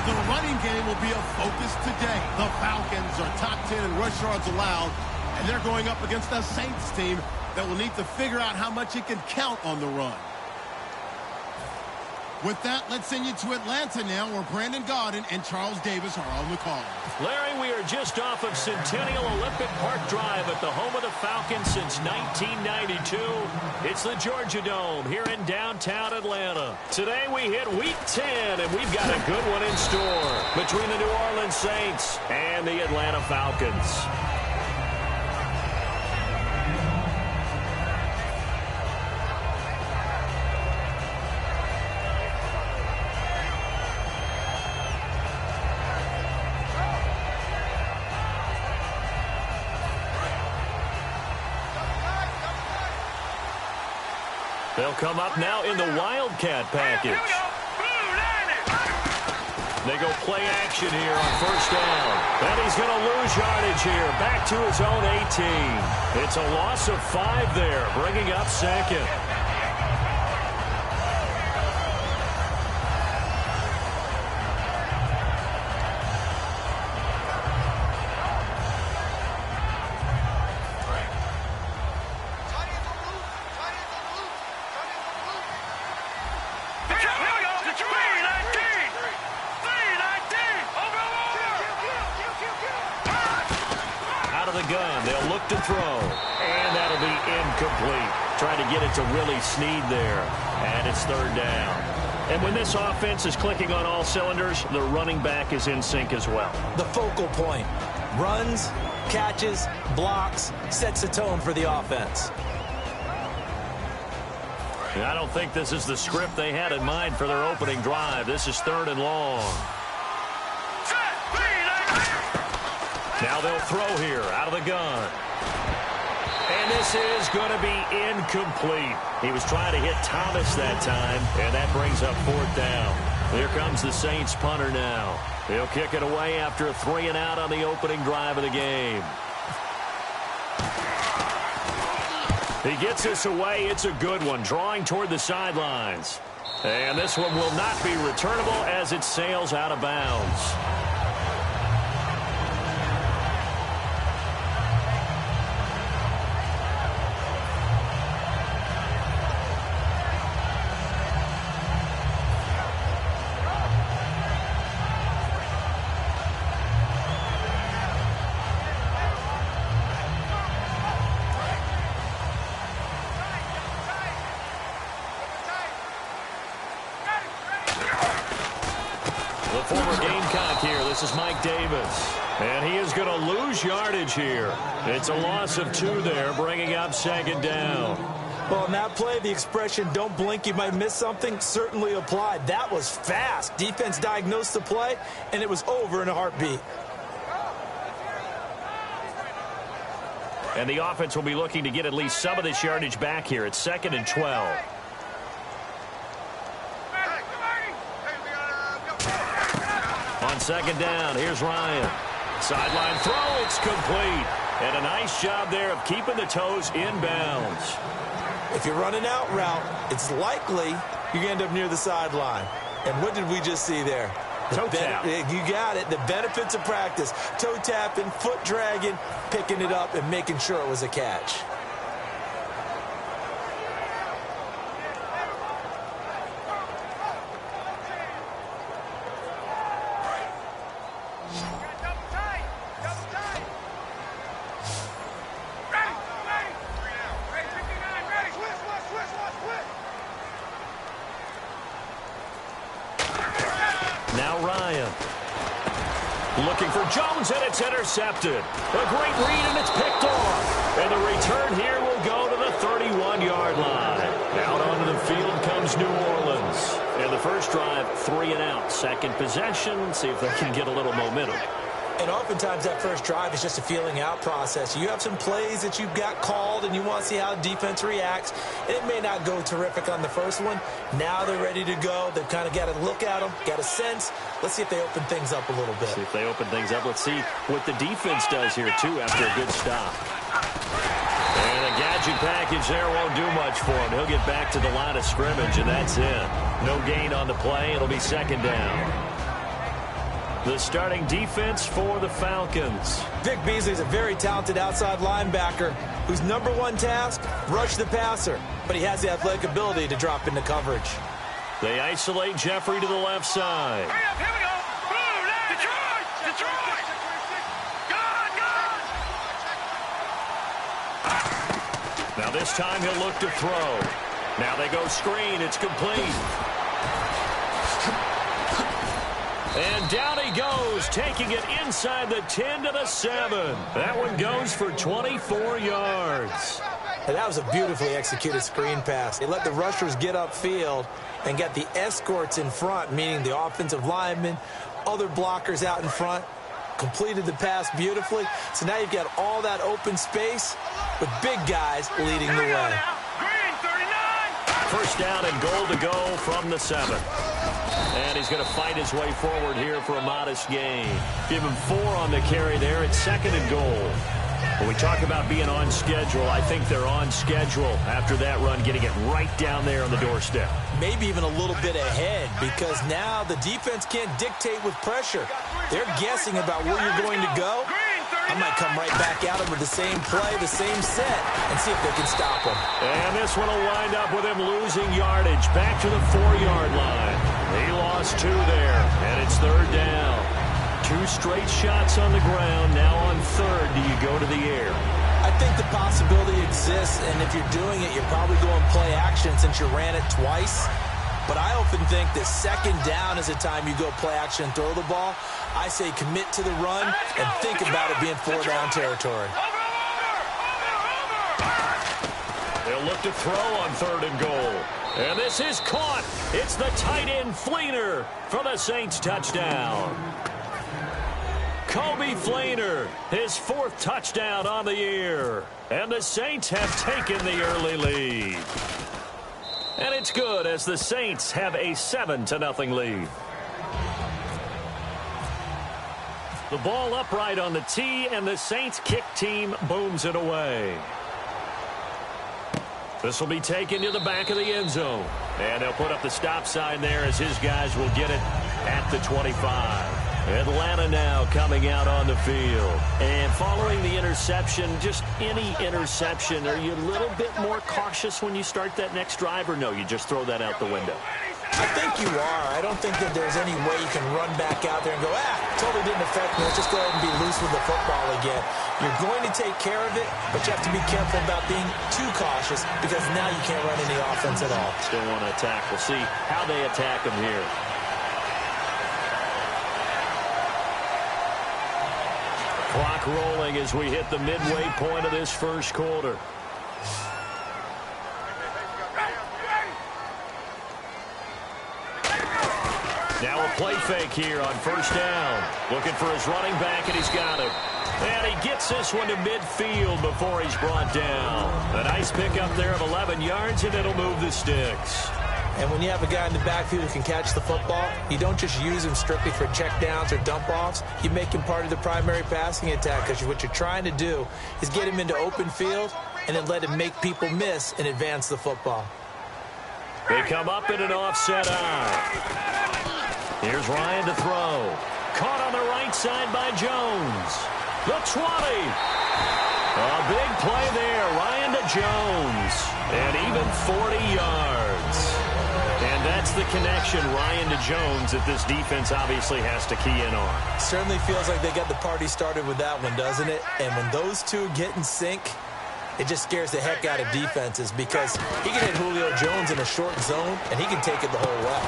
The running game will be a focus today. The Falcons are top 10 in rush yards allowed, and they're going up against a Saints team that will need to figure out how much it can count on the run. With that, let's send you to Atlanta now, where Brandon Gaudin and Charles Davis are on the call. Larry, we are just off of Centennial Olympic Park Drive at the home of the Falcons since 1992. It's the Georgia Dome here in downtown Atlanta. Today we hit Week 10, and we've got a good one in store between the New Orleans Saints and the Atlanta Falcons. They'll come up now in the Wildcat package. They go play action here on first down. And he's going to lose yardage here. Back to his own 18. It's a loss of 5 there, bringing up second. To throw, and that'll be incomplete. Trying to get it to Willie Snead there, and it's third down. And when this offense is clicking on all cylinders, the running back is in sync as well. The focal point. Runs, catches, blocks, sets the tone for the offense. I don't think this is the script they had in mind for their opening drive. This is third and long. Now they'll throw here out of the gun. And this is going to be incomplete. He was trying to hit Thomas that time, and that brings up fourth down. Here comes the Saints punter now. He'll kick it away after a 3-and-out on the opening drive of the game. He gets this away. It's a good one, drawing toward the sidelines. And this one will not be returnable as it sails out of bounds. Former Gamecock here. This is Mike Davis. And he is going to lose yardage here. It's a loss of 2 there, bringing up second down. Well, in that play, the expression, don't blink, you might miss something, certainly applied. That was fast. Defense diagnosed the play, and it was over in a heartbeat. And the offense will be looking to get at least some of this yardage back here. It's 2nd and 12. On second down, here's Ryan. Sideline throw, it's complete. And a nice job there of keeping the toes in bounds. If you're running out route, it's likely you're going to end up near the sideline. And what did we just see there? Toe tap. You got it. The benefits of practice. Toe tapping, foot dragging, picking it up, and making sure it was a catch. Looking for Jones, and it's intercepted. A great read, and it's picked off. And the return here will go to the 31-yard line. Out onto the field comes New Orleans. And the first drive, 3-and-out. Second possession, see if they can get a little momentum. And oftentimes that first drive is just a feeling out process. You have some plays that you've got called and you want to see how defense reacts. And it may not go terrific on the first one. Now they're ready to go. They've kind of got to look at them, got a sense. Let's see if they open things up a little bit. See if they open things up. Let's see what the defense does here, too, after a good stop. And a gadget package there won't do much for him. He'll get back to the line of scrimmage, and that's it. No gain on the play. It'll be second down. the starting defense for the Falcons. Vic Beasley's a very talented outside linebacker whose #1 task, rush the passer. But he has the athletic ability to drop into coverage. They isolate Jeffrey to the left side. Hurry up, here we go. Boom, Detroit! Detroit! Good! Now this time he'll look to throw. Now they go screen. It's complete. And down he goes, taking it inside the 10 to the 7. That one goes for 24 yards. And that was a beautifully executed screen pass. They let the rushers get upfield and got the escorts in front, meaning the offensive linemen, other blockers out in front, completed the pass beautifully. So now you've got all that open space with big guys leading the way. Green, 39! First down and goal to go from the 7. And he's going to fight his way forward here for a modest gain. Give him 4 on the carry there. It's 2nd and goal. When we talk about being on schedule, I think they're on schedule after that run, getting it right down there on the doorstep. Maybe even a little bit ahead, because now the defense can't dictate with pressure. They're guessing about where you're going to go. I might come right back at him with the same play, the same set, and see if they can stop him. And this one will wind up with him losing yardage back to the 4-yard line. He lost 2 there, and it's 3rd down. 2 straight shots on the ground. Now on 3rd, do you go to the air? I think the possibility exists, and if you're doing it, you're probably going play action since you ran it twice. But I often think that 2nd down is the time you go play action and throw the ball. I say commit to the run and think about it being 4-down territory. They'll look to throw on 3rd and goal. And this is caught. It's the tight end Fleener for the Saints touchdown. Kobe Fleener, his 4th touchdown on the year. And the Saints have taken the early lead. And it's good as the Saints have a 7-0 lead. The ball upright on the tee, and the Saints kick team booms it away. This will be taken to the back of the end zone. And they'll put up the stop sign there as his guys will get it at the 25. Atlanta now coming out on the field. And following the interception, just any interception, are you a little bit more cautious when you start that next drive, or no, you just throw that out the window? I think you are. I don't think that there's any way you can run back out there and go, totally didn't affect me. Let's just go ahead and be loose with the football again. You're going to take care of it, but you have to be careful about being too cautious because now you can't run any offense at all. Still want to attack. We'll see how they attack them here. Clock rolling as we hit the midway point of this first quarter. Now a play fake here on 1st down. Looking for his running back, and he's got it. And he gets this one to midfield before he's brought down. A nice pickup there of 11 yards, and it'll move the sticks. And when you have a guy in the backfield who can catch the football, you don't just use him strictly for checkdowns or dump-offs. You make him part of the primary passing attack, because what you're trying to do is get him into open field and then let him make people miss and advance the football. They come up in an offset eye. Here's Ryan to throw. Caught on the right side by Jones. The 20. A big play there. Ryan to Jones. And even 40 yards. And that's the connection, Ryan to Jones, that this defense obviously has to key in on. Certainly feels like they got the party started with that one, doesn't it? And when those two get in sync, it just scares the heck out of defenses, because he can hit Julio Jones in a short zone, and he can take it the whole way.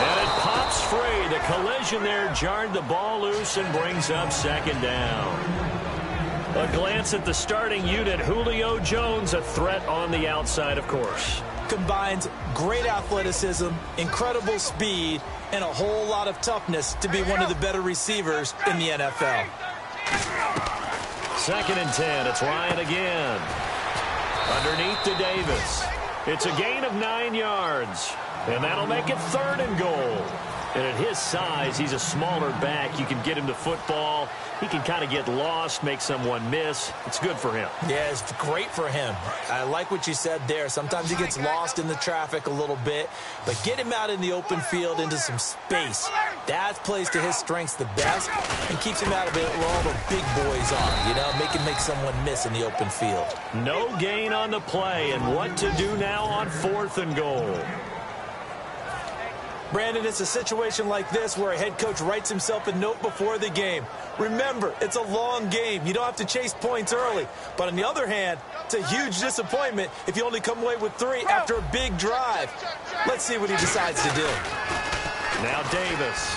And it pops free. The collision there jarred the ball loose and brings up 2nd down. A glance at the starting unit. Julio Jones, a threat on the outside, of course. Combines great athleticism, incredible speed, and a whole lot of toughness to be one of the better receivers in the NFL. 2nd and 10. It's Ryan again. Underneath to Davis. It's a gain of 9 yards. And that'll make it 3rd and goal. And at his size, he's a smaller back. You can get him to football. He can kind of get lost, make someone miss. It's good for him. Yeah, it's great for him. I like what you said there. Sometimes he gets lost in the traffic a little bit, but get him out in the open field into some space. That plays to his strengths the best and keeps him out of it where all the big boys are, you know, make someone miss in the open field. No gain on the play, and what to do now on 4th and goal. Brandon, it's a situation like this where a head coach writes himself a note before the game. Remember, it's a long game. You don't have to chase points early. But on the other hand, it's a huge disappointment if you only come away with 3 after a big drive. Let's see what he decides to do. Now Davis.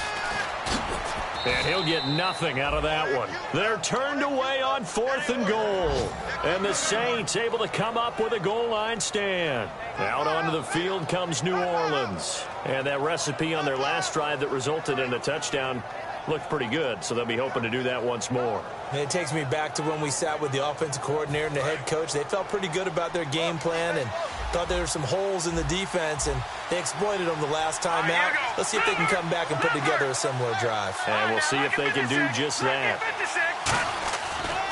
And he'll get nothing out of that one. They're turned away on 4th and goal. And the Saints able to come up with a goal line stand. Out onto the field comes New Orleans. And that recipe on their last drive that resulted in a touchdown looked pretty good, so they'll be hoping to do that once more. And it takes me back to when we sat with the offensive coordinator and the head coach. They felt pretty good about their game plan and thought there were some holes in the defense, and they exploited them the last time out. Let's see if they can come back and put together a similar drive. And we'll see if they can do just that.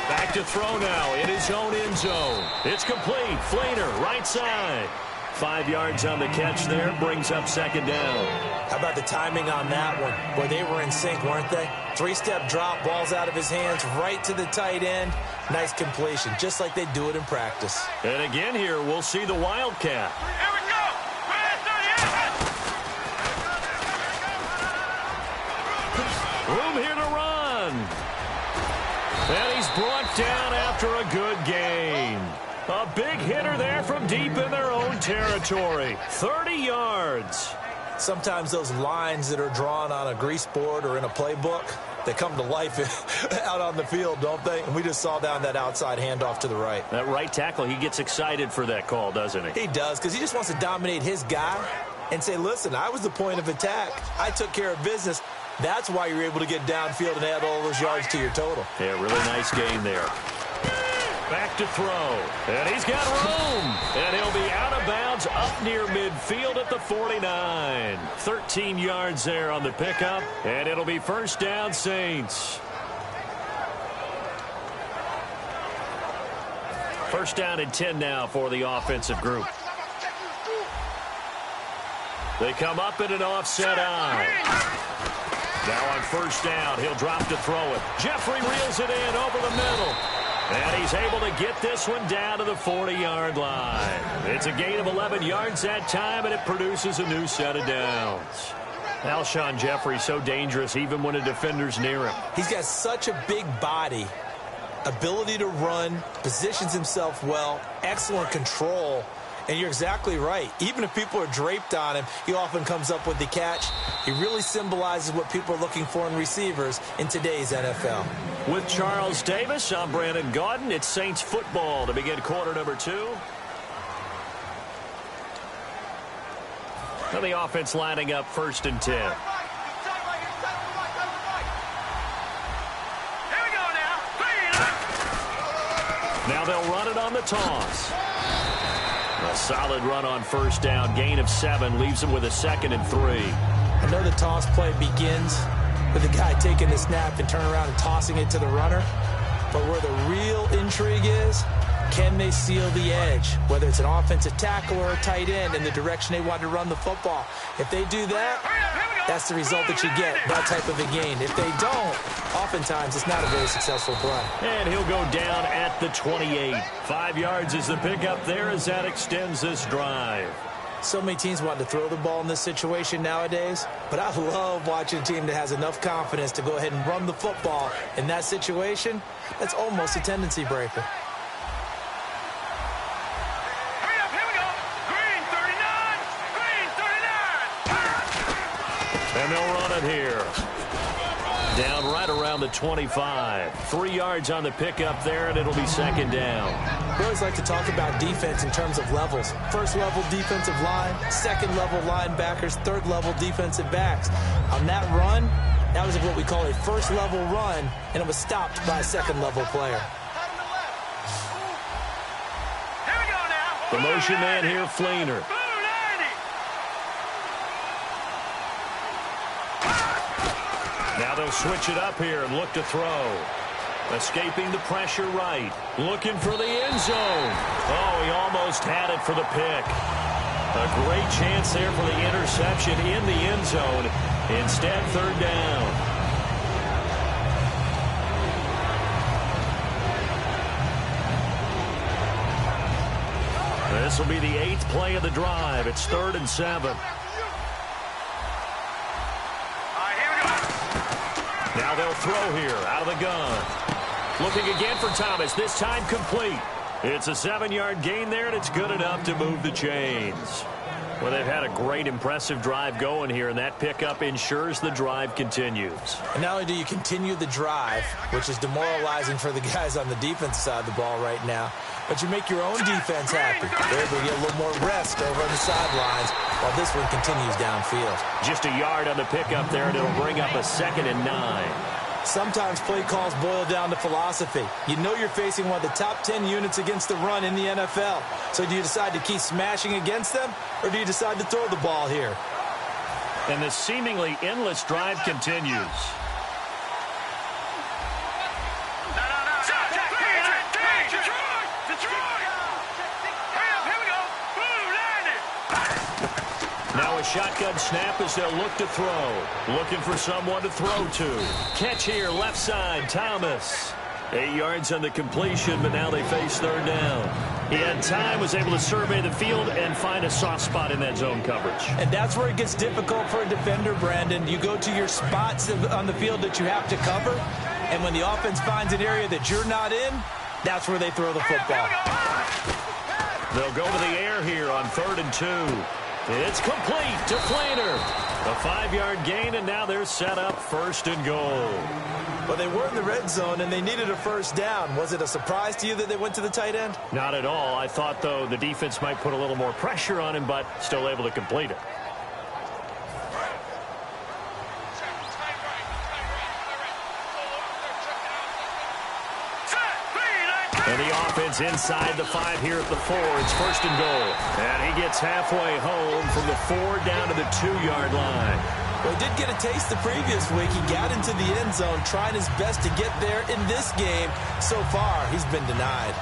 Back to throw now in his own end zone. It's complete. Fleener, right side. 5 yards on the catch there, brings up 2nd down. How about the timing on that one? Boy, they were in sync, weren't they? 3-step drop, balls out of his hands, right to the tight end. Nice completion, just like they do it in practice. And again here, we'll see the Wildcat. Here we go. Room here to run. And he's brought down after a good gain. A big hitter there from deep in their own territory. 30 yards. Sometimes those lines that are drawn on a grease board or in a playbook, they come to life out on the field, don't they? And we just saw down that outside handoff to the right. That right tackle, he gets excited for that call, doesn't he? He does, because he just wants to dominate his guy and say, listen, I was the point of attack. I took care of business. That's why you're able to get downfield and add all those yards to your total. Yeah, really nice game there. Back to throw. And he's got room. And he'll be out of bounds up near midfield at the 49. 13 yards there on the pickup. And it'll be 1st down, Saints. 1st down and 10 now for the offensive group. They come up in an offset eye. Now on 1st down, he'll drop to throw it. Jeffrey reels it in over the middle. And he's able to get this one down to the 40-yard line. It's a gain of 11 yards that time, and it produces a new set of downs. Alshon Jeffrey so dangerous even when a defender's near him. He's got such a big body, ability to run, positions himself well, excellent control. And you're exactly right. Even if people are draped on him, he often comes up with the catch. He really symbolizes what people are looking for in receivers in today's NFL. With Charles Davis, I'm Brandon Gaudin. It's Saints football to begin quarter number 2. Now the offense lining up 1st and 10. Here we go now. Now they'll run it on the toss. A solid run on 1st down. Gain of 7 leaves him with a 2nd and 3. I know the toss play begins with the guy taking the snap and turning around and tossing it to the runner. But where the real intrigue is, can they seal the edge? Whether it's an offensive tackle or a tight end in the direction they want to run the football. If they do that, that's the result that you get, that type of a gain. If they don't, oftentimes it's not a very successful play. And he'll go down at the 28. 5 yards is the pickup there as that extends this drive. So many teams want to throw the ball in this situation nowadays, but I love watching a team that has enough confidence to go ahead and run the football. In that situation, that's almost a tendency breaker. Hurry up, here we go. Green 39. Green 39. And they'll run it here. Down right around the 25. 3 yards on the pickup there, and it'll be 2nd down. We always like to talk about defense in terms of levels. 1st level defensive line, 2nd level linebackers, 3rd level defensive backs. On that run, that was what we call a 1st level run, and it was stopped by a 2nd level player. Here we go now. The motion man here, Fleener. Blue 90. Now they'll switch it up here and look to throw. Escaping the pressure right. Looking for the end zone. Oh, he almost had it for the pick. A great chance there for the interception in the end zone. Instead, third down. This will be the 8th play of the drive. It's 3rd and 7. Now they'll throw here out of the gun. Looking again for Thomas, this time complete. It's a 7-yard gain there, and it's good enough to move the chains. Well, they've had a great, impressive drive going here, and that pickup ensures the drive continues. And not only do you continue the drive, which is demoralizing for the guys on the defense side of the ball right now, but you make your own defense happy. They're able to get a little more rest over on the sidelines while this one continues downfield. Just a yard on the pickup there, and it'll bring up a 2nd and 9. Sometimes play calls boil down to philosophy. You know you're facing one of the top 10 units against the run in the NFL. So do you decide to keep smashing against them, or do you decide to throw the ball here? And the seemingly endless drive continues. Now a shotgun snap as they'll look to throw. Looking for someone to throw to. Catch here, left side, Thomas. 8 yards on the completion, but now they face third down. He had time, was able to survey the field and find a soft spot in that zone coverage. And that's where it gets difficult for a defender, Brandon. You go to your spots on the field that you have to cover, and when the offense finds an area that you're not in, that's where they throw the football. They'll go to the air here on 3rd and 2. It's complete to Flainer. A 5-yard gain, and now they're set up 1st and goal. Well, they were in the red zone, and they needed a first down. Was it a surprise to you that they went to the tight end? Not at all. I thought, though, the defense might put a little more pressure on him, but still able to complete it. And the offense inside the 5 here at the 4. It's 1st and goal. And he gets halfway home from the 4 down to the 2-yard line. Well, he did get a taste the previous week. He got into the end zone, trying his best to get there in this game. So far, he's been denied.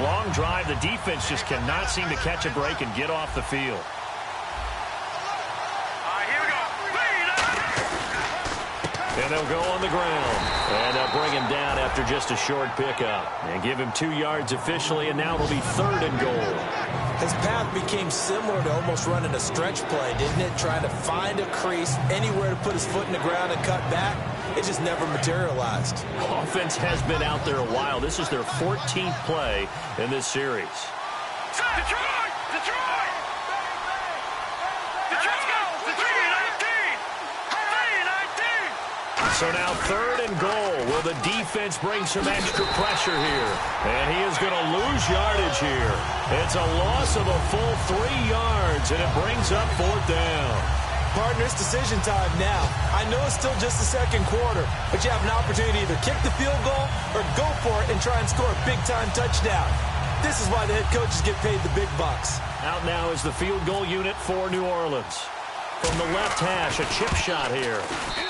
Long drive. The defense just cannot seem to catch a break and get off the field. And they'll go on the ground. And they'll bring him down after just a short pickup. And give him 2 yards officially, and now it'll be 3rd and goal. His path became similar to almost running a stretch play, didn't it? Trying to find a crease, anywhere to put his foot in the ground and cut back. It just never materialized. Offense has been out there a while. This is their 14th play in this series. Detroit! Detroit! So now 3rd and goal. Will the defense bring some extra pressure here? And he is going to lose yardage here. It's a loss of a full 3 yards, and it brings up 4th down. Partner, it's decision time now. I know it's still just the 2nd quarter, but you have an opportunity to either kick the field goal or go for it and try and score a big-time touchdown. This is why the head coaches get paid the big bucks. Out now is the field goal unit for New Orleans. From the left hash, a chip shot here.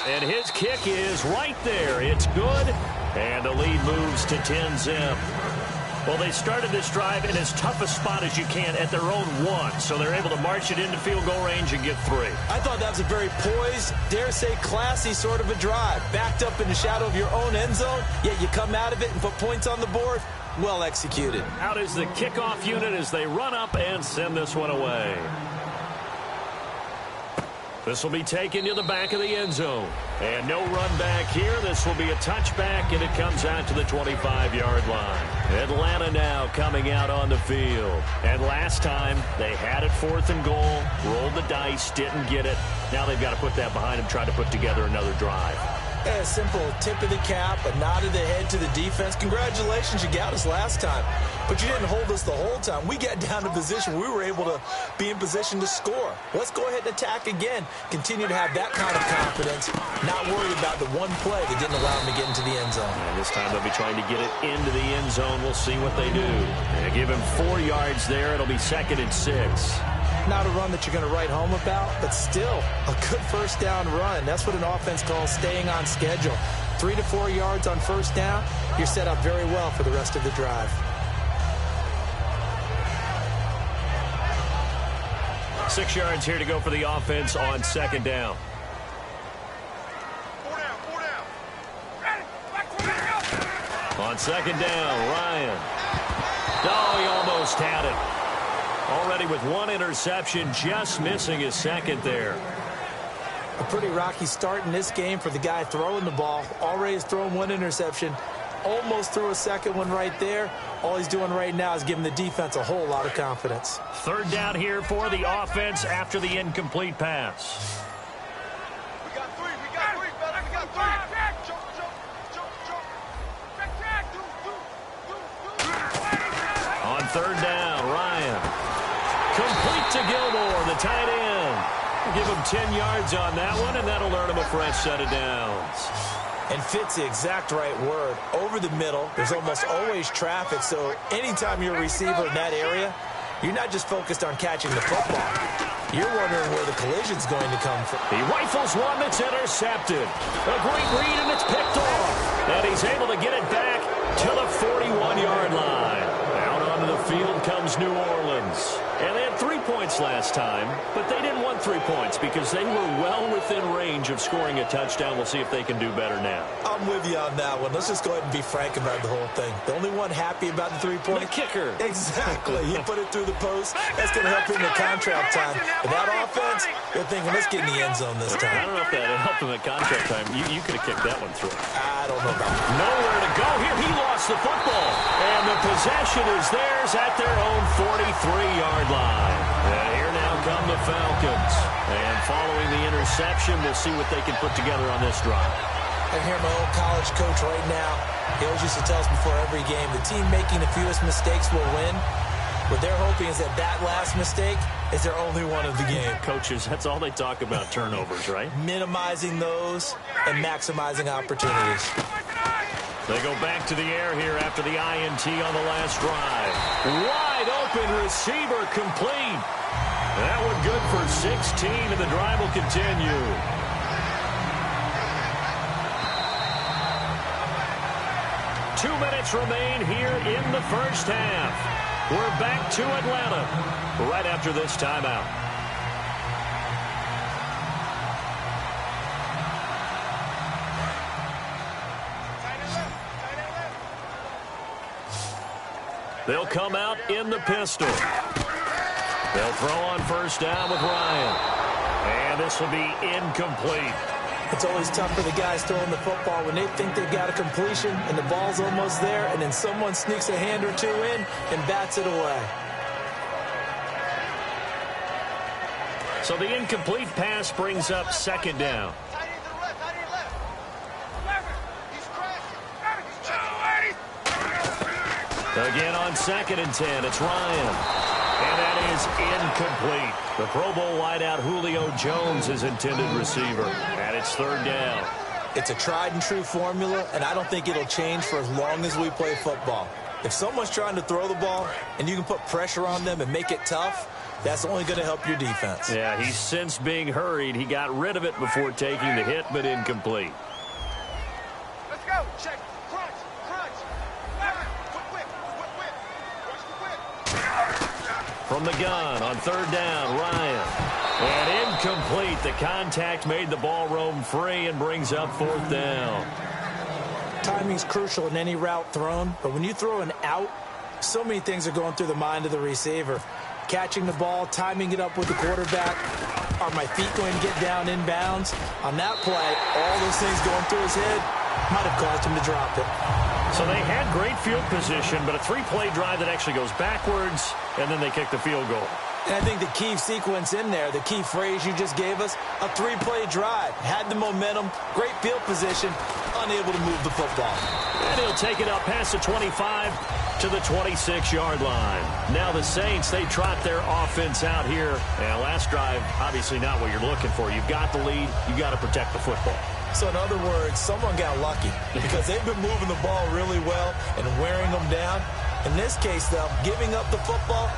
And his kick is right there. It's good. And the lead moves to 10-zip. Well, they started this drive in as tough a spot as you can at their own 1. So they're able to march it into field goal range and get 3. I thought that was a very poised, dare say classy sort of a drive. Backed up in the shadow of your own end zone, yet you come out of it and put points on the board. Well executed. Out is the kickoff unit as they run up and send this one away. This will be taken to the back of the end zone. And no run back here. This will be a touchback, and it comes out to the 25-yard line. Atlanta now coming out on the field. And last time, they had it 4th and goal, rolled the dice, didn't get it. Now they've got to put that behind them, try to put together another drive. A simple tip of the cap, a nod of the head to the defense. Congratulations, you got us last time. But you didn't hold us the whole time. We got down to position. We were able to be in position to score. Let's go ahead and attack again. Continue to have that kind of confidence. Not worried about the one play that didn't allow them to get into the end zone. And this time they'll be trying to get it into the end zone. We'll see what they do. And give him 4 yards there. It'll be 2nd and 6. Not a run that you're going to write home about, but still a good first down run. That's what an offense calls staying on schedule. 3 to 4 yards on first down, you're set up very well for the rest of the drive. 6 yards here to go for the offense on second down. On second down, Ryan. Oh, he almost had it. Already with one interception, just missing his second there. A pretty rocky start in this game for the guy throwing the ball. Already has thrown one interception. Almost threw a second one right there. All he's doing right now is giving the defense a whole lot of confidence. Third down here for the offense after the incomplete pass. We got three, fella. We got three. On third down, Ryan. Complete to Gilmore, the tight end. Give him 10 yards on that one, and that'll earn him a fresh set of downs. And fits the exact right word. Over the middle, there's almost always traffic, so anytime you're a receiver in that area, you're not just focused on catching the football. You're wondering where the collision's going to come from. He rifles one that's intercepted. A great read, and it's picked off. And he's able to get it back to the 41-yard line. Out onto the field comes New Orleans. And they had 3 points last time, but they didn't want 3 points because they were well within range of scoring a touchdown. We'll see if they can do better now. I'm with you on that one. Let's just go ahead and be frank about the whole thing. The only one happy about the 3-point. The kicker. Exactly. He put it through the post. That's going to help him in contract time. But that offense, they're thinking, let's get in the end zone this time. I don't know if that helped him at contract time. You could have kicked that one through. I don't know about that. Nowhere to go here. He lost the football. And the possession is theirs at their own 43-yard line. And here now come the Falcons. And following the interception, we'll see what they can put together on this drive. I hear my old college coach right now. He always used to tell us before every game, the team making the fewest mistakes will win. What they're hoping is that that last mistake is their only one of the game. Coaches, that's all they talk about, turnovers, right? Minimizing those and maximizing opportunities. They go back to the air here after the INT on the last drive. Wide open receiver complete. That one good for 16, and the drive will continue. Two minutes remain here in the first half. We're back to Atlanta right after this timeout. They'll come out in the pistol. They'll throw on first down with Ryan. And this will be incomplete. It's always tough for the guys throwing the football when they think they've got a completion and the ball's almost there, and then someone sneaks a hand or two in and bats it away. So the incomplete pass brings up second down. Again on 2nd and 10, it's Ryan. And that is incomplete. The Pro Bowl wideout Julio Jones is intended receiver. And it's third down. It's a tried and true formula, and I don't think it'll change for as long as we play football. If someone's trying to throw the ball and you can put pressure on them and make it tough, that's only going to help your defense. Yeah, he's since being hurried. He got rid of it before taking the hit, but incomplete. Let's go. Check. Crunch. From the gun on third down, Ryan. And incomplete. The contact made the ball roam free and brings up fourth down. Timing's crucial in any route thrown, but when you throw an out, so many things are going through the mind of the receiver. Catching the ball, timing it up with the quarterback. Are my feet going to get down inbounds? On that play, all those things going through his head might have caused him to drop it. So they had great field position, but a three-play drive that actually goes backwards, and then they kick the field goal. And I think the key sequence in there, the key phrase you just gave us, a three-play drive. Had the momentum, great field position, unable to move the football. And he'll take it up past the 25 to the 26-yard line. Now the Saints, they trot their offense out here. And last drive, obviously not what you're looking for. You've got the lead. You've got to protect the football. So in other words, someone got lucky because they've been moving the ball really well and wearing them down. In this case, though, giving up the football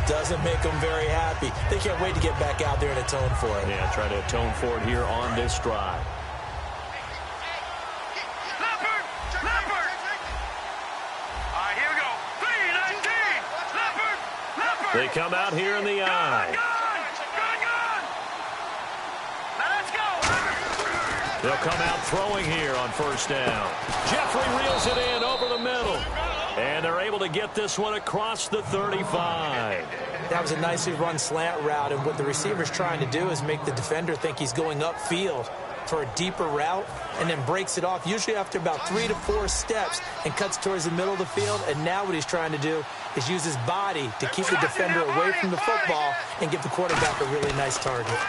doesn't make them very happy. They can't wait to get back out there and atone for it. Yeah, try to atone for it here on this drive. Leopard! All right, here we go. 3-19. Leopard! They come out here in the eye. Gun! They'll come out throwing here on first down. Jeffrey reels it in over the middle. And they're able to get this one across the 35. That was a nicely run slant route, and what the receiver's trying to do is make the defender think he's going upfield for a deeper route and then breaks it off, usually after about 3 to 4 steps, and cuts towards the middle of the field. And now what he's trying to do is use his body to keep the defender away from the football and give the quarterback a really nice target.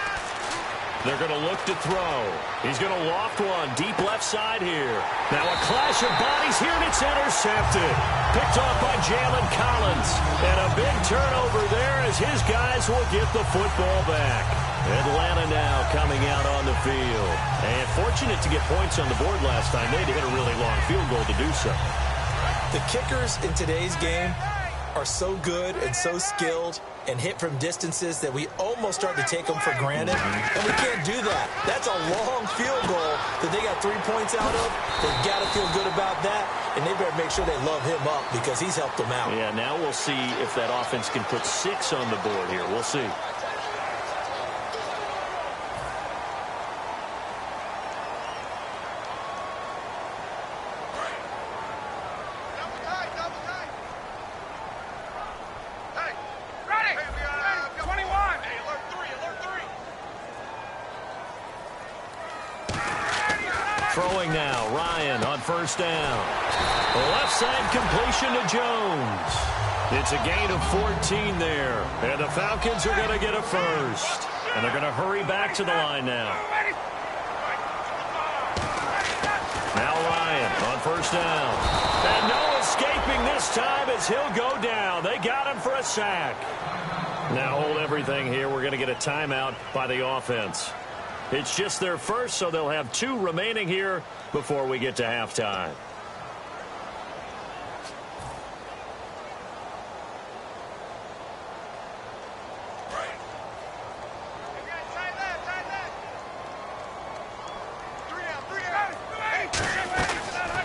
They're going to look to throw. He's going to loft one deep left side here. Now a clash of bodies here, and it's intercepted. Picked off by Jalen Collins. And a big turnover there as his guys will get the football back. Atlanta now coming out on the field. And fortunate to get points on the board last time. They had to hit a really long field goal to do so. The kickers in today's game are so good and so skilled and hit from distances that we almost start to take them for granted. And we can't do that. That's a long field goal that they got 3 points out of. They've got to feel good about that, and they better make sure they love him up because he's helped them out. Yeah, now we'll see if that offense can put 6 on the board here. We'll see. Throwing now, Ryan on first down. Left side completion to Jones. It's a gain of 14 there. And the Falcons are going to get a first. And they're going to hurry back to the line now. Now Ryan on first down. And no escaping this time as he'll go down. They got him for a sack. Now hold everything here. We're going to get a timeout by the offense. It's just their first, so they'll have 2 remaining here before we get to halftime.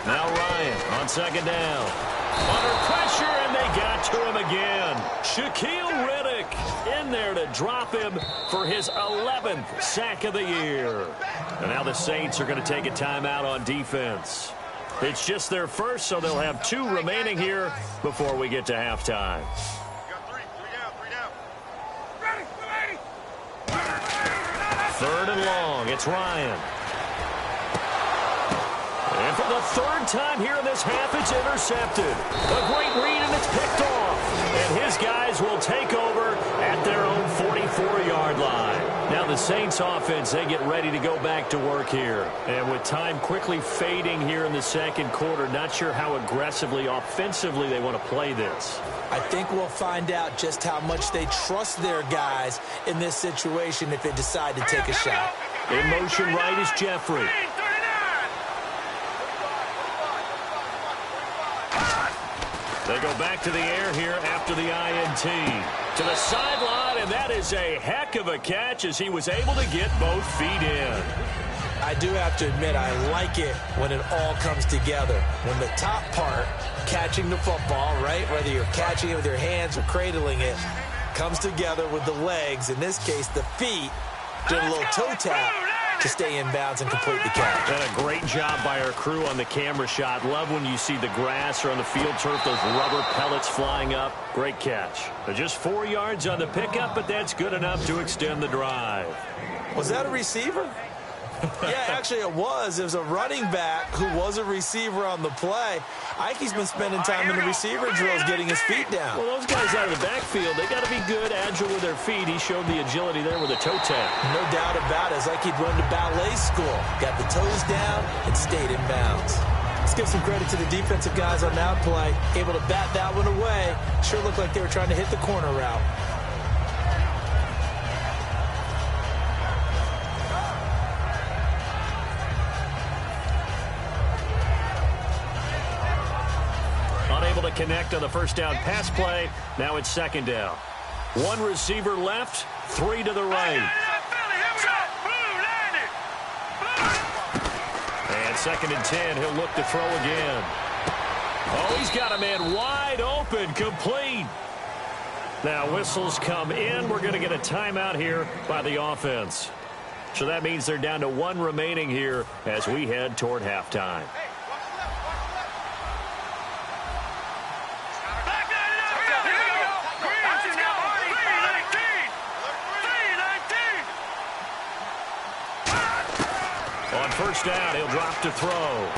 Now Ryan on second down. Under pressure, and they got to him again. Shaquille Riddick in there to drop him for his 11th sack of the year. And now the Saints are going to take a timeout on defense. It's just their first, so they'll have 2 remaining here before we get to halftime. Third and long, it's Ryan. And for the 3rd time here in this half, it's intercepted. A great read, and it's picked off. And his guys will take over at their own 44-yard line. Now the Saints offense, they get ready to go back to work here. And with time quickly fading here in the second quarter, not sure how aggressively, offensively they want to play this. I think we'll find out just how much they trust their guys in this situation if they decide to take a shot. In motion right is Jeffrey. They go back to the air here after the INT. To the sideline, and that is a heck of a catch as he was able to get both feet in. I do have to admit, I like it when it all comes together. When the top part, catching the football, right, whether you're catching it with your hands or cradling it, comes together with the legs, in this case the feet, did a little toe tap to stay in bounds and complete the catch. And a great job by our crew on the camera shot. Love when you see the grass or on the field turf, those rubber pellets flying up. Great catch. Just 4 yards on the pickup, but that's good enough to extend the drive. Was that a receiver? Yeah, actually it was. It was a running back who was a receiver on the play. Ike's been spending time in the receiver drills getting his feet down. Well, those guys out of the backfield, they got to be good, agile with their feet. He showed the agility there with a toe tap. No doubt about it. It's like he'd run to ballet school. Got the toes down and stayed in bounds. Let's give some credit to the defensive guys on that play. Able to bat that one away. Sure looked like they were trying to hit the corner route. To connect on the first down pass play. Now it's second down. 1 receiver left, 3 to the right. And second and 10, he'll look to throw again. Oh, he's got a man wide open, complete. Now whistles come in. We're going to get a timeout here by the offense. So that means they're down to 1 remaining here as we head toward halftime. On first down, he'll drop to throw.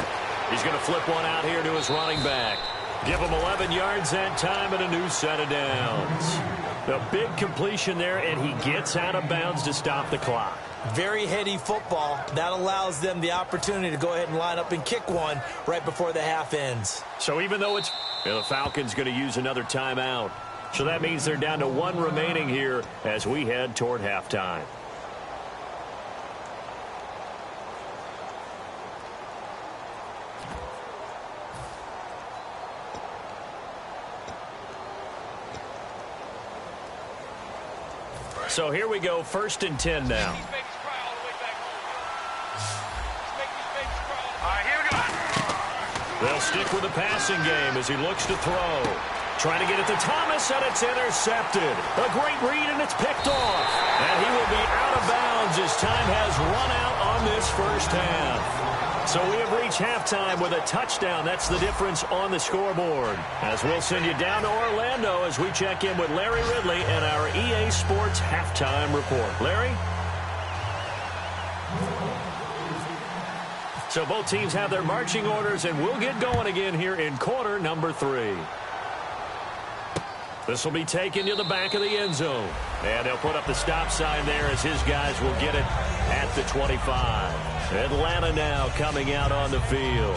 He's going to flip one out here to his running back. Give him 11 yards that time and a new set of downs. A big completion there, and he gets out of bounds to stop the clock. Very heady football. That allows them the opportunity to go ahead and line up and kick one right before the half ends. So even though it's... the Falcons going to use another timeout. So that means they're down to 1 remaining here as we head toward halftime. So here we go, 1st and 10 now. They'll stick with the passing game as he looks to throw. Trying to get it to Thomas, and it's intercepted. A great read, and it's picked off. And he will be out of bounds as time has run out on this first half. So we have reached halftime with a touchdown. That's the difference on the scoreboard. As we'll send you down to Orlando as we check in with Larry Ridley and our EA Sports Halftime Report. Larry? So both teams have their marching orders, and we'll get going again here in quarter number 3. This will be taken to the back of the end zone. And they'll put up the stop sign there as his guys will get it at the 25. Atlanta now coming out on the field.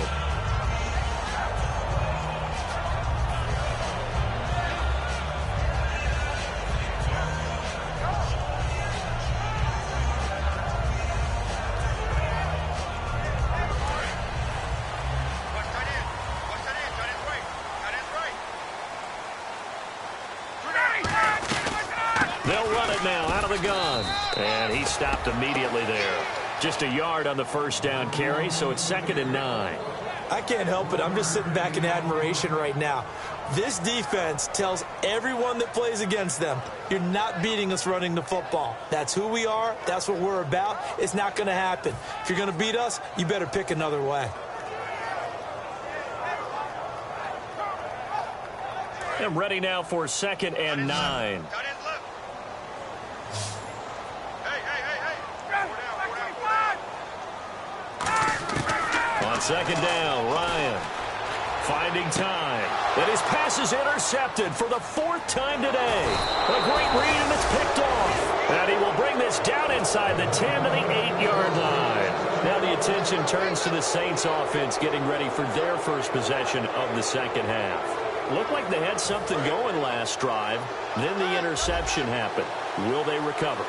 They'll run it now out of the gun. And he stopped immediately there. Just a yard on the first down carry, so it's 2nd and 9. I can't help it. I'm just sitting back in admiration right now. This defense tells everyone that plays against them, you're not beating us running the football. That's who we are. That's what we're about. It's not going to happen. If you're going to beat us, you better pick another way. And ready now for 2nd and 9. On 2nd down, Ryan finding time. And his pass is intercepted for the 4th time today. A great read, and it's picked off. And he will bring this down inside the 10 to the 8-yard line. Now the attention turns to the Saints offense getting ready for their first possession of the second half. Looked like they had something going last drive. Then the interception happened. Will they recover?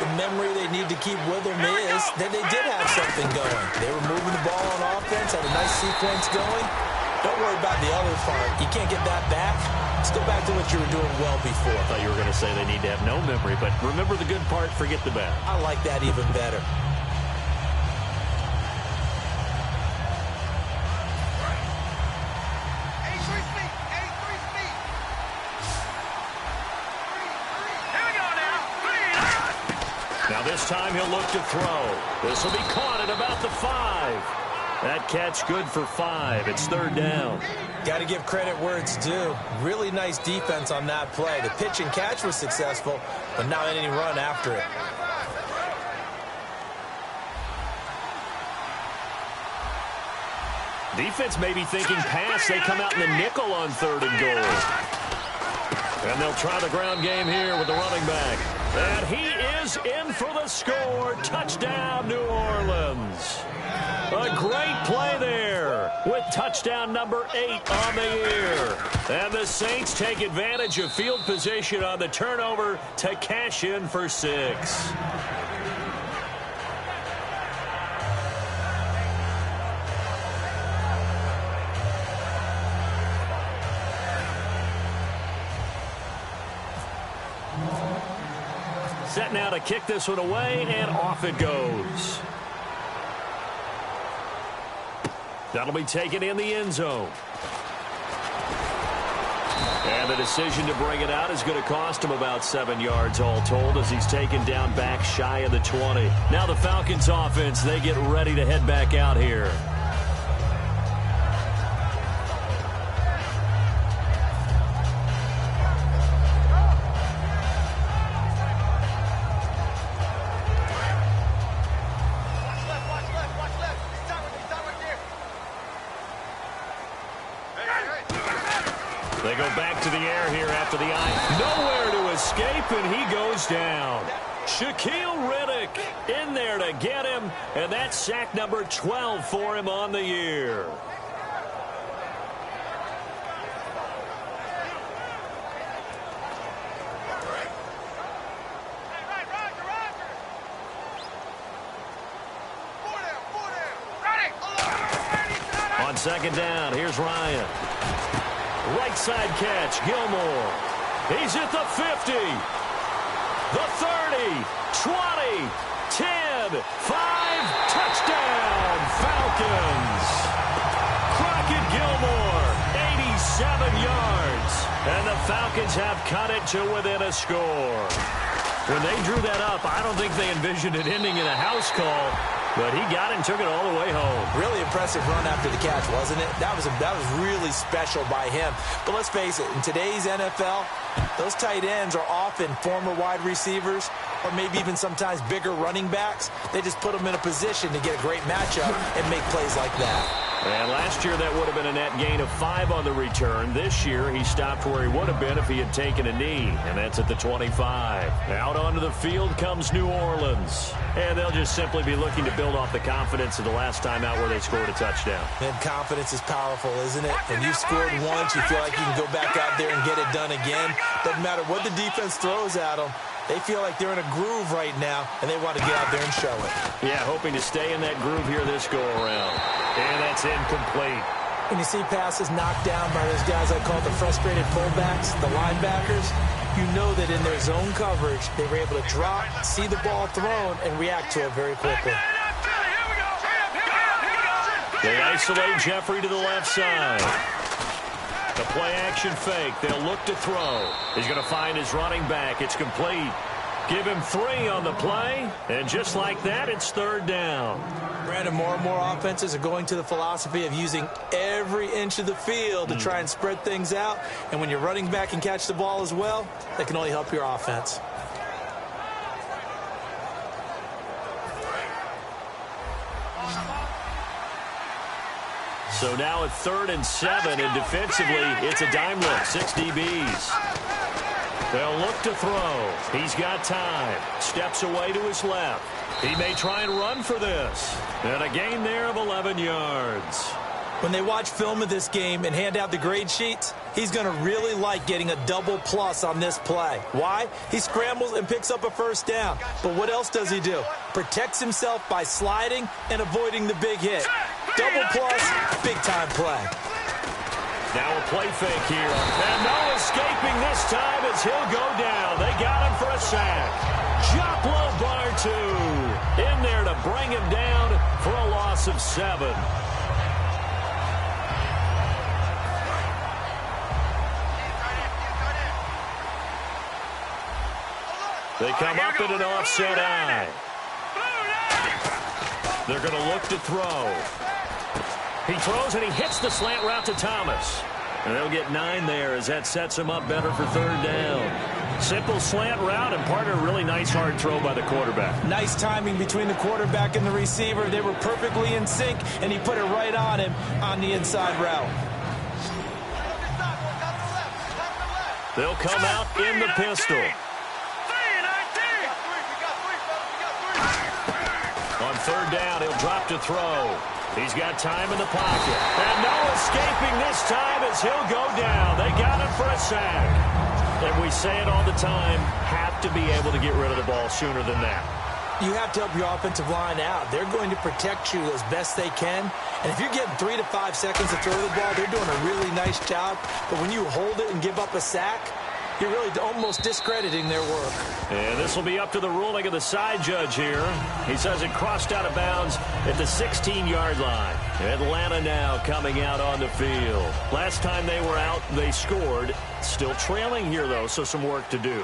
The memory they need to keep with them is that they did have something going. They were moving the ball on offense, had a nice sequence going. Don't worry about the other part. You can't get that back. Let's go back to what you were doing well before. I thought you were going to say they need to have no memory, but remember the good part, forget the bad. I like that even better. Now this time he'll look to throw. This will be caught at about the 5. That catch good for 5. It's 3rd down. Got to give credit where it's due. Really nice defense on that play. The pitch and catch was successful, but not any run after it. Defense may be thinking pass. They come out in the nickel on 3rd and goal. And they'll try the ground game here with the running back. And he is in for the score. Touchdown, New Orleans. A great play there with touchdown number 8 on the year. And the Saints take advantage of field position on the turnover to cash in for 6. Set now to kick this one away, and off it goes. That'll be taken in the end zone. And And the decision to bring it out is going to cost him about 7 yards all told as he's taken down back shy of the 20. Now the Falcons offense, they get ready to head back out here. They go back to the air here after the eye. Nowhere to escape, and he goes down. Shaquille Riddick in there to get him, and that's sack number 12 for him on the year. On second down, here's Ryan. Right side catch, Gilmore. He's at the 50, the 30, 20, 10, 5, touchdown, Falcons. Crockett Gilmore, 87 yards. And the Falcons have cut it to within a score. When they drew that up, I don't think they envisioned it ending in a house call. But he got it and took it all the way home. Really impressive run after the catch, wasn't it? That was really special by him. But let's face it, in today's NFL, those tight ends are often former wide receivers or maybe even sometimes bigger running backs. They just put them in a position to get a great matchup and make plays like that. And last year, that would have been a net gain of 5 on the return. This year, he stopped where he would have been if he had taken a knee, and that's at the 25. Out onto the field comes New Orleans. And they'll just simply be looking to build off the confidence of the last time out where they scored a touchdown. And confidence is powerful, isn't it? When you've scored once, you feel like you can go back out there and get it done again. Doesn't matter what the defense throws at them. They feel like they're in a groove right now, and they want to get out there and show it. Yeah, hoping to stay in that groove here this go-around. And that's incomplete. When you see passes knocked down by those guys I call the frustrated fullbacks, the linebackers, you know that in their zone coverage, they were able to drop, see the ball thrown, and react to it very quickly. They isolate Jeffrey to the left side. The play-action fake. They'll look to throw. He's going to find his running back. It's complete. Give him 3 on the play. And just like that, it's third down. Brandon, more and more offenses are going to the philosophy of using every inch of the field to try and spread things out. And when you're running back and catch the ball as well, that can only help your offense. So now at 3rd and 7, and defensively, it's a dime look, 6 DBs. They'll look to throw. He's got time. Steps away to his left. He may try and run for this. And a gain there of 11 yards. When they watch film of this game and hand out the grade sheets, he's going to really like getting a double plus on this play. Why? He scrambles and picks up a first down. But what else does he do? Protects himself by sliding and avoiding the big hit. Double plus, big-time play. Now a play fake here. And no escaping this time as he'll go down. They got him for a sack. Joplo Bartu in there to bring him down for a loss of 7. They come up in an offset eye. They're going to look to throw. He throws and he hits the slant route to Thomas. And they'll get 9 there as that sets him up better for third down. Simple slant route and part of a really nice hard throw by the quarterback. Nice timing between the quarterback and the receiver. They were perfectly in sync, and he put it right on him on the inside route. They'll come out in the pistol. On third down, he'll drop to throw. He's got time in the pocket. And no escaping this time as he'll go down. They got him for a sack. And we say it all the time, have to be able to get rid of the ball sooner than that. You have to help your offensive line out. They're going to protect you as best they can. And if you're getting 3 to 5 seconds to throw the ball, they're doing a really nice job. But when you hold it and give up a sack, You're really almost discrediting their work. And this will be up to the ruling of the side judge here. He says it crossed out of bounds at the 16-yard line. Atlanta now coming out on the field. Last time they were out, they scored. Still trailing here, though, so some work to do.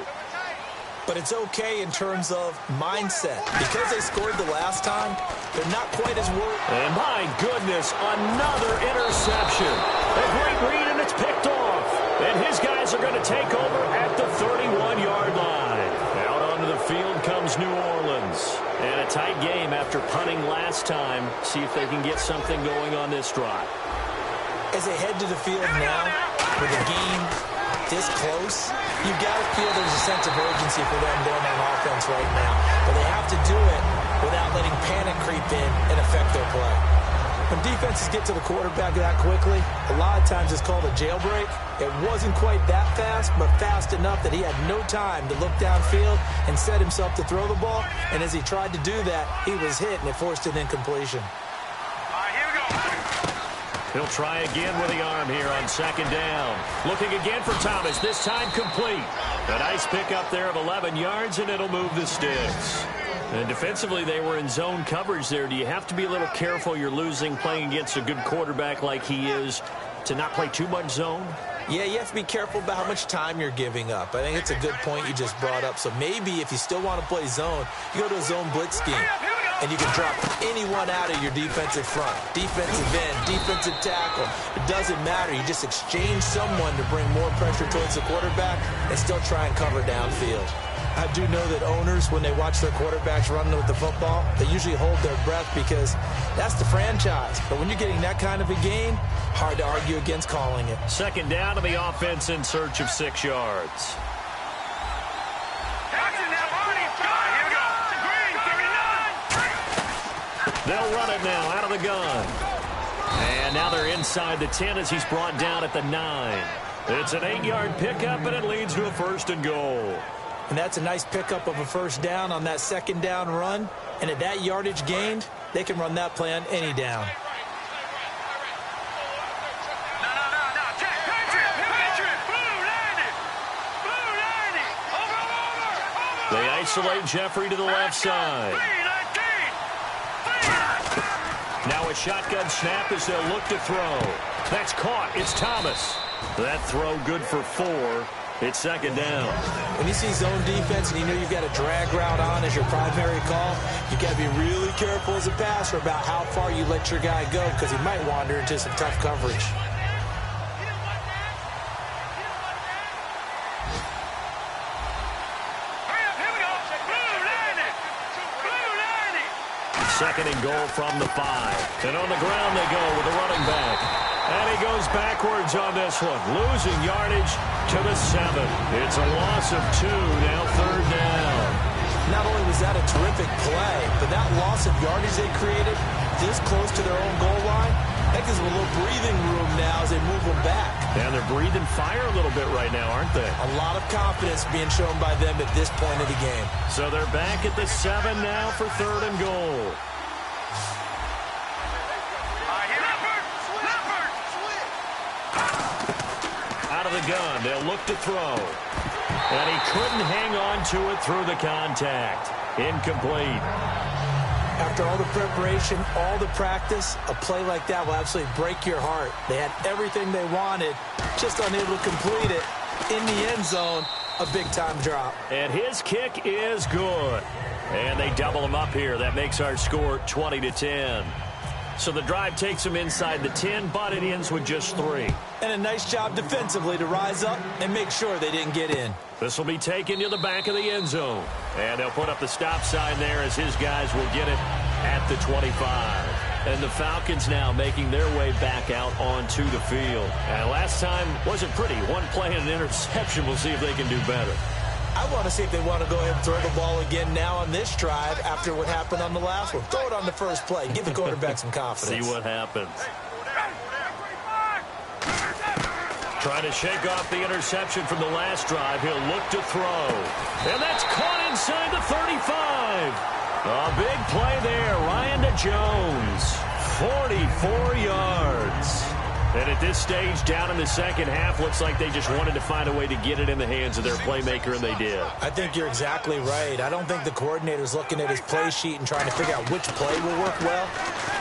But it's okay in terms of mindset. Because they scored the last time, they're not quite as worried. And my goodness, another interception. A great read, and it's picked off. And his guys are going to take over at the 31-yard line. Out onto the field comes New Orleans. And a tight game after punting last time. See if they can get something going on this drive. As they head to the field now, with a game this close, you've got to feel there's a sense of urgency for them going on offense right now. But they have to do it without letting panic creep in and affect their play. When defenses get to the quarterback that quickly, a lot of times it's called a jailbreak. It wasn't quite that fast, but fast enough that he had no time to look downfield and set himself to throw the ball. And as he tried to do that, he was hit, and it forced an incompletion. He'll try again with the arm here on second down. Looking again for Thomas, this time complete. A nice pickup there of 11 yards, and it'll move the sticks. And defensively, they were in zone coverage there. Do you have to be a little careful you're losing playing against a good quarterback like he is to not play too much zone? Yeah, you have to be careful about how much time you're giving up. I think it's a good point you just brought up. So maybe if you still want to play zone, you go to a zone blitz scheme. And you can drop anyone out of your defensive front. Defensive end, defensive tackle. It doesn't matter. You just exchange someone to bring more pressure towards the quarterback and still try and cover downfield. I do know that owners, when they watch their quarterbacks running with the football, they usually hold their breath because that's the franchise. But when you're getting that kind of a gain, hard to argue against calling it. Second down to the offense in search of 6 yards. They'll run it now out of the gun. And now they're inside the 10 as he's brought down at the 9. It's an 8-yard pickup, and it leads to a 1st and goal. And that's a nice pickup of a first down on that second down run. And at that yardage gained, they can run that play on any down. They isolate Jeffrey to the left side. Now a shotgun snap as they'll look to throw. That's caught. It's Thomas. That throw good for 4. It's second down. When you see zone defense and you know you've got a drag route on as your primary call, you've got to be really careful as a passer about how far you let your guy go because he might wander into some tough coverage. Second and goal from the 5. And on the ground they go with the running back. And he goes backwards on this one. Losing yardage to the 7. It's a loss of 2. Now third down. Not only was that a terrific play, but that loss of yardage they created this close to their own goal line, that gives them a little breathing room now as they move them back. And they're breathing fire a little bit right now, aren't they? A lot of confidence being shown by them at this point of the game. So they're back at the 7 now for third and goal. Out of the gun, they'll look to throw. And he couldn't hang on to it through the contact. Incomplete. After all the preparation, all the practice, a play like that will absolutely break your heart. They had everything they wanted, just unable to complete it. In the end zone, a big-time drop. And his kick is good. And they double him up here. That makes our score 20-10. So the drive takes them inside the 10, but it ends with just 3. And a nice job defensively to rise up and make sure they didn't get in. This will be taken to the back of the end zone. And they'll put up the stop sign there as his guys will get it at the 25. And the Falcons now making their way back out onto the field. And last time wasn't pretty. One play and an interception. We'll see if they can do better. I want to see if they want to go ahead and throw the ball again now on this drive after what happened on the last one. Throw it on the first play. Give the quarterback some confidence. See what happens. Trying to shake off the interception from the last drive. He'll look to throw. And that's caught inside the 35. A big play there. Ryan to Jones. 44 yards. And at this stage, down in the second half, looks like they just wanted to find a way to get it in the hands of their playmaker, and they did. I think you're exactly right. I don't think the coordinator's looking at his play sheet and trying to figure out which play will work well.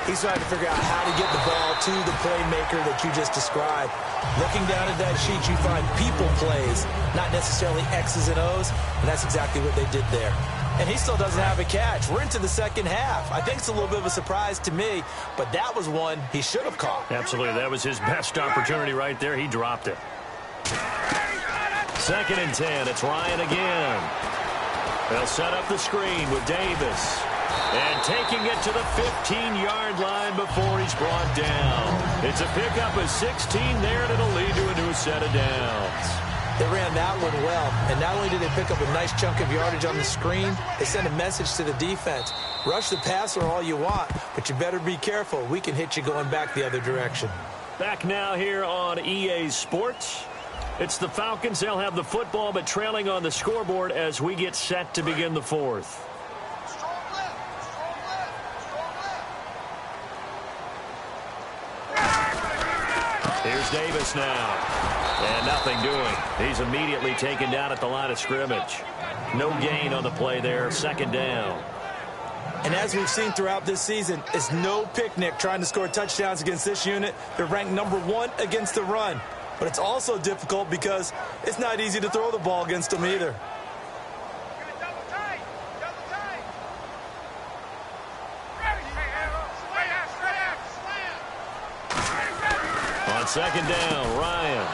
He's trying to figure out how to get the ball to the playmaker that you just described. Looking down at that sheet, you find people plays, not necessarily X's and O's, and that's exactly what they did there. And he still doesn't have a catch. We're into the second half. I think it's a little bit of a surprise to me, but that was one he should have caught. Absolutely. That was his best opportunity right there. He dropped it. 2nd and 10. It's Ryan again. They'll set up the screen with Davis. And taking it to the 15-yard line before he's brought down. It's a pickup of 16 there, and it'll lead to a new set of downs. They ran that one well, and not only did they pick up a nice chunk of yardage on the screen, they sent a message to the defense. Rush the passer all you want, but you better be careful. We can hit you going back the other direction. Back now here on EA Sports. It's the Falcons. They'll have the football, but trailing on the scoreboard as we get set to begin the 4th. Here's Davis now. And nothing doing. He's immediately taken down at the line of scrimmage. No gain on the play there. 2nd down. And as we've seen throughout this season, it's no picnic trying to score touchdowns against this unit. They're ranked #1 against the run. But it's also difficult because it's not easy to throw the ball against them either. On 2nd down, Ryan.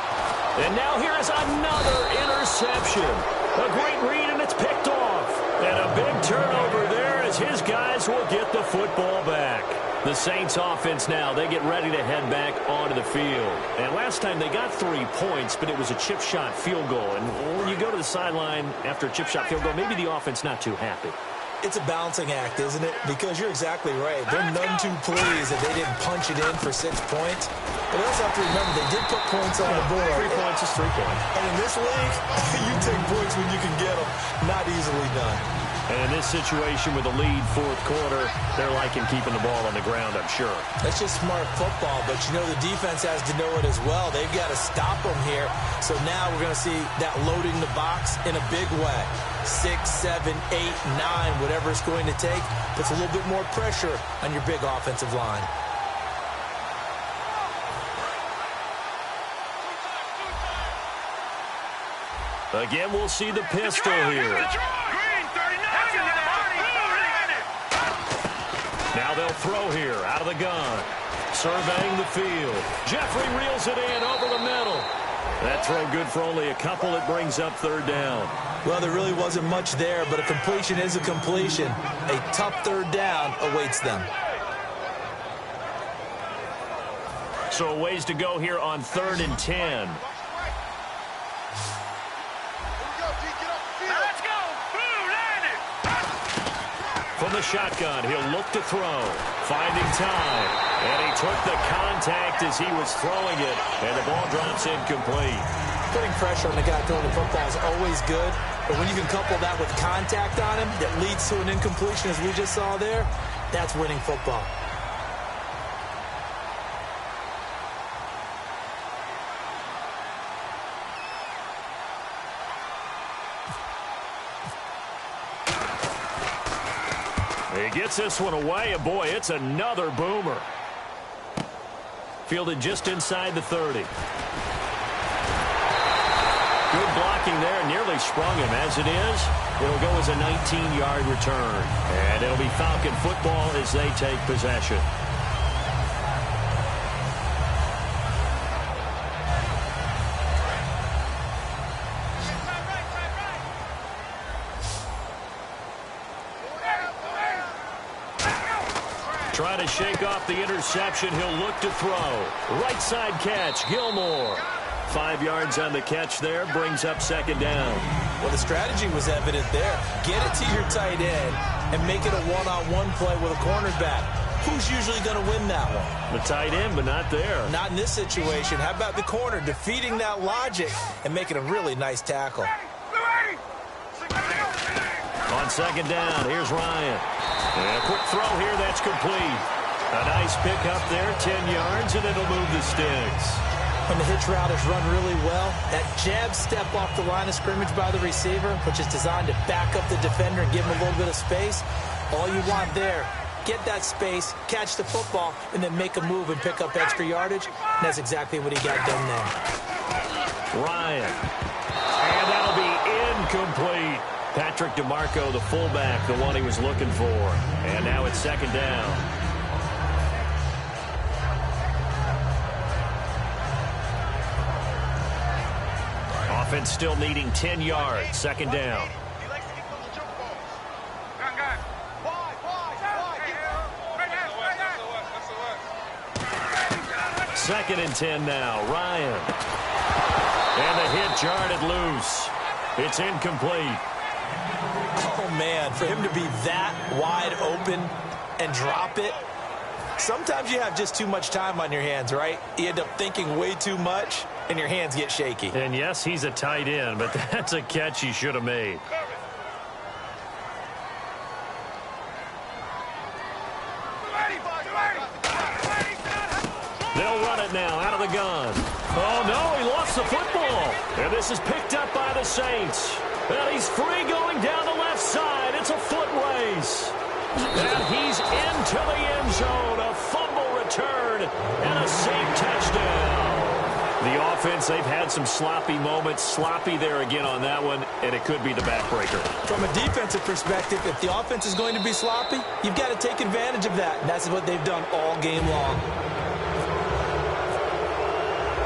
And now here is another interception. A great read, and it's picked off. And a big turnover there as his guys will get the football back. The Saints offense now, they get ready to head back onto the field. And last time they got 3 points, but it was a chip shot field goal. And when you go to the sideline after a chip shot field goal, maybe the offense not too happy. It's a balancing act, isn't it? Because you're exactly right. They're none too pleased that they didn't punch it in for 6 points. But you also have to remember they did put points on the board. 3 points is 3 points. And in this league, you take points when you can get them. Not easily done. And in this situation with a lead 4th quarter, they're liking keeping the ball on the ground, I'm sure. That's just smart football, but you know the defense has to know it as well. They've got to stop them here. So now we're going to see that loading the box in a big way. 6, 7, 8, 9, whatever it's going to take, puts a little bit more pressure on your big offensive line. Again, we'll see the pistol here. Now they'll throw here out of the gun. Surveying the field. Jeffrey reels it in over the middle. That throw good for only a couple. It brings up 3rd down. Well, there really wasn't much there, but a completion is a completion. A tough 3rd down awaits them. So a ways to go here on 3rd and 10. From the shotgun, he'll look to throw. Finding time. And he took the contact as he was throwing it. And the ball drops incomplete. Putting pressure on the guy throwing the football is always good. But when you can couple that with contact on him that leads to an incompletion, as we just saw there, that's winning football. He gets this one away, and boy, it's another boomer. Fielded just inside the 30. Good blocking there, nearly sprung him. As it is, it'll go as a 19-yard return. And it'll be Falcon football as they take possession. Trying to shake off the interception. He'll look to throw. Right side catch, Gilmore. 5 yards on the catch there, brings up 2nd down. Well, the strategy was evident there. Get it to your tight end and make it a one-on-one play with a cornerback. Who's usually going to win that one? The tight end, but not there. Not in this situation. How about the corner defeating that logic and making a really nice tackle? On 2nd down, here's Ryan. And a quick throw here that's complete. A nice pickup there, 10 yards, and it'll move the sticks. When the hitch route is run really well, that jab step off the line of scrimmage by the receiver, which is designed to back up the defender and give him a little bit of space, all you want there, get that space, catch the football, and then make a move and pick up extra yardage. And that's exactly what he got done there. Ryan. And that'll be incomplete. Patrick DeMarco, the fullback, the one he was looking for. And now it's second down. Offense still needing 10 yards. Second down. Second and 10 now. Ryan. And the hit jarred it loose. It's incomplete. Oh, man, for him to be that wide open and drop it, sometimes you have just too much time on your hands, right? You end up thinking way too much, and your hands get shaky. And, yes, he's a tight end, but that's a catch he should have made. They'll run it now out of the gun. Oh, no, he lost the football. And this is picked up by the Saints. And he's free going down the left side. It's a foot race. And he's into the end zone. A fumble return and a safe touchdown. The offense, they've had some sloppy moments. Sloppy there again on that one, and it could be the backbreaker. From a defensive perspective, if the offense is going to be sloppy, you've got to take advantage of that. And that's what they've done all game long.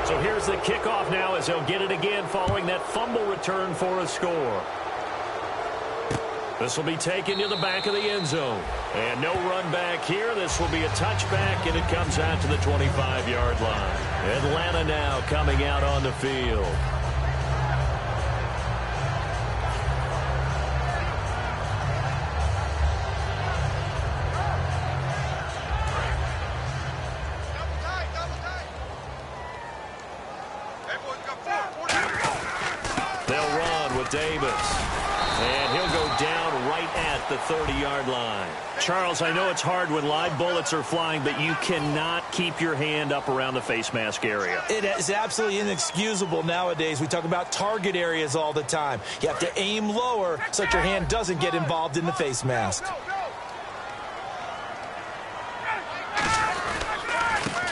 So here's the kickoff now as they'll get it again following that fumble return for a score. This will be taken to the back of the end zone. And no run back here. This will be a touchback, and it comes out to the 25-yard line. Atlanta now coming out on the field. They'll run with Davis. And he'll go down right at the 30-yard line. Charles, I know it's hard when live bullets are flying, but you cannot keep your hand up around the face mask area. It is absolutely inexcusable nowadays. We talk about target areas all the time. You have to aim lower so that your hand doesn't get involved in the face mask.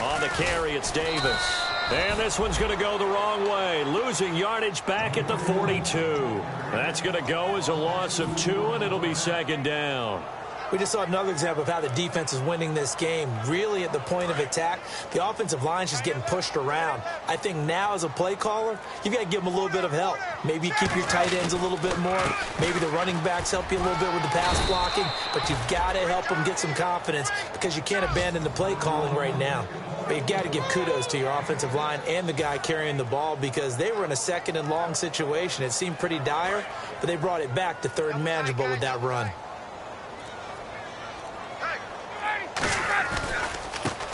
On the carry, it's Davis. And this one's going to go the wrong way. Losing yardage back at the 42. That's going to go as a loss of 2, and it'll be second down. We just saw another example of how the defense is winning this game. Really at the point of attack, the offensive line's just getting pushed around. I think now as a play caller, you've got to give them a little bit of help. Maybe keep your tight ends a little bit more. Maybe the running backs help you a little bit with the pass blocking. But you've got to help them get some confidence because you can't abandon the play calling right now. But you've got to give kudos to your offensive line and the guy carrying the ball because they were in a second and long situation. It seemed pretty dire, but they brought it back to third and manageable with that run.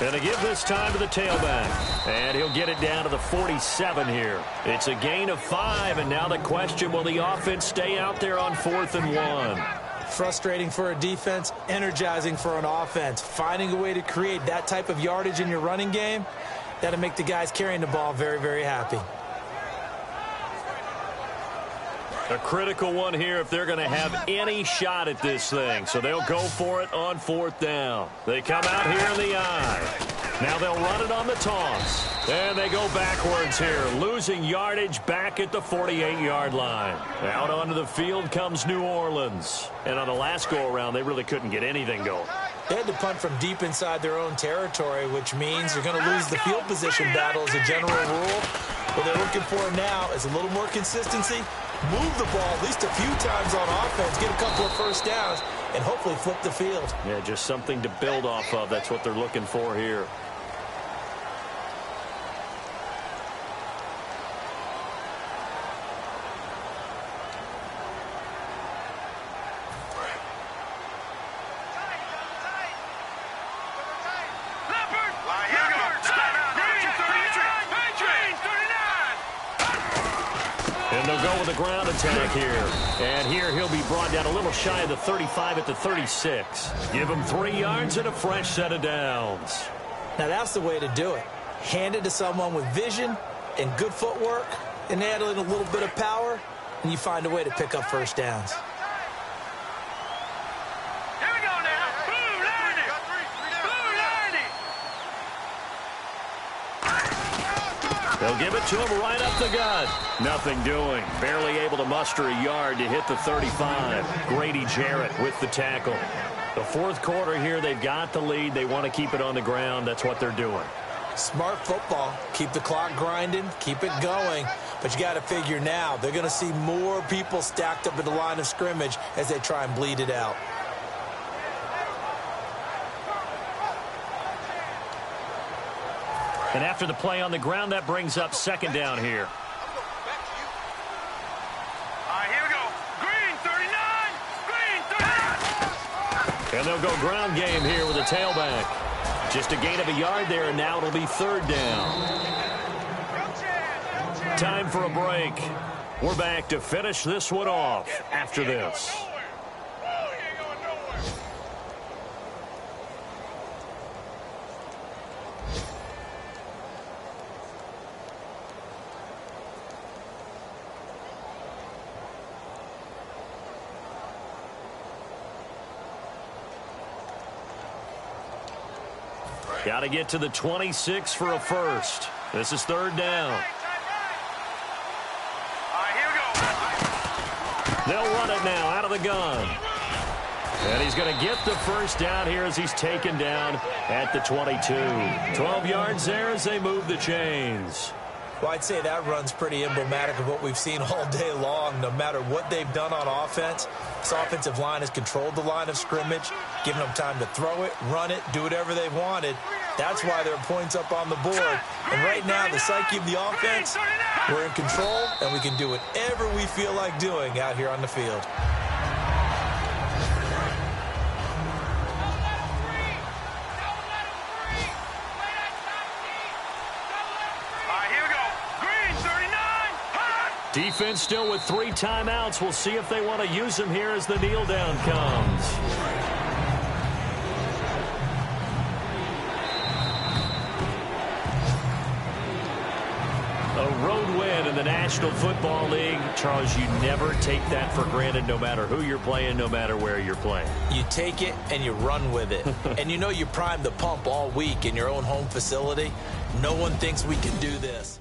And to give this time to the tailback. And he'll get it down to the 47 here. It's a gain of 5, and now the question, will the offense stay out there on 4th and 1? Frustrating for a defense, energizing for an offense. Finding a way to create that type of yardage in your running game, that'll make the guys carrying the ball very, very happy. A critical one here if they're going to have any shot at this thing. So they'll go for it on 4th down. They come out here in the eye. Now they'll run it on the toss. And they go backwards here, losing yardage back at the 48-yard line. Out onto the field comes New Orleans. And on the last go-around, they really couldn't get anything going. They had to punt from deep inside their own territory, which means you're going to lose the field position battle as a general rule. What they're looking for now is a little more consistency. Move the ball at least a few times on offense, get a couple of first downs, and hopefully flip the field. Yeah, just something to build off of. That's what they're looking for here. they'll go with a ground attack here. And here he'll be brought down a little shy of the 35 at the 36. Give him 3 yards and a fresh set of downs. Now that's the way to do it. Hand it to someone with vision and good footwork and add a little bit of power, and you find a way to pick up first downs. Here we go now. Blue, learn it. Blue, learn it. They'll give it to him right up the gut. Nothing doing. Barely able to muster a yard to hit the 35. Grady Jarrett with the tackle. The fourth quarter here, they've got the lead. They want to keep it on the ground. That's what they're doing. Smart football. Keep the clock grinding. Keep it going. But you got to figure now they're going to see more people stacked up at the line of scrimmage as they try and bleed it out. And after the play on the ground, that brings up second down here. All right, here we go. Green, 39. Green, 39. And they'll go ground game here with a tailback. Just a gain of a yard there, and now it'll be third down. Time for a break. We're back to finish this one off after this. Got to get to the 26 for a first. This is third down. All right, here we go. They'll run it now out of the gun. And he's going to get the first down here as he's taken down at the 22. 12 yards there as they move the chains. Well, I'd say that run's pretty emblematic of what we've seen all day long. No matter what they've done on offense, this offensive line has controlled the line of scrimmage, given them time to throw it, run it, do whatever they wanted. That's why there are points up on the board. And right now, the psyche of the offense, we're in control, and we can do whatever we feel like doing out here on the field. Defense still with 3 timeouts. We'll see if they want to use them here as the kneel down comes. A road win in the National Football League. Charles, you never take that for granted no matter who you're playing, no matter where you're playing. You take it and you run with it. And you know you primed the pump all week in your own home facility. No one thinks we can do this.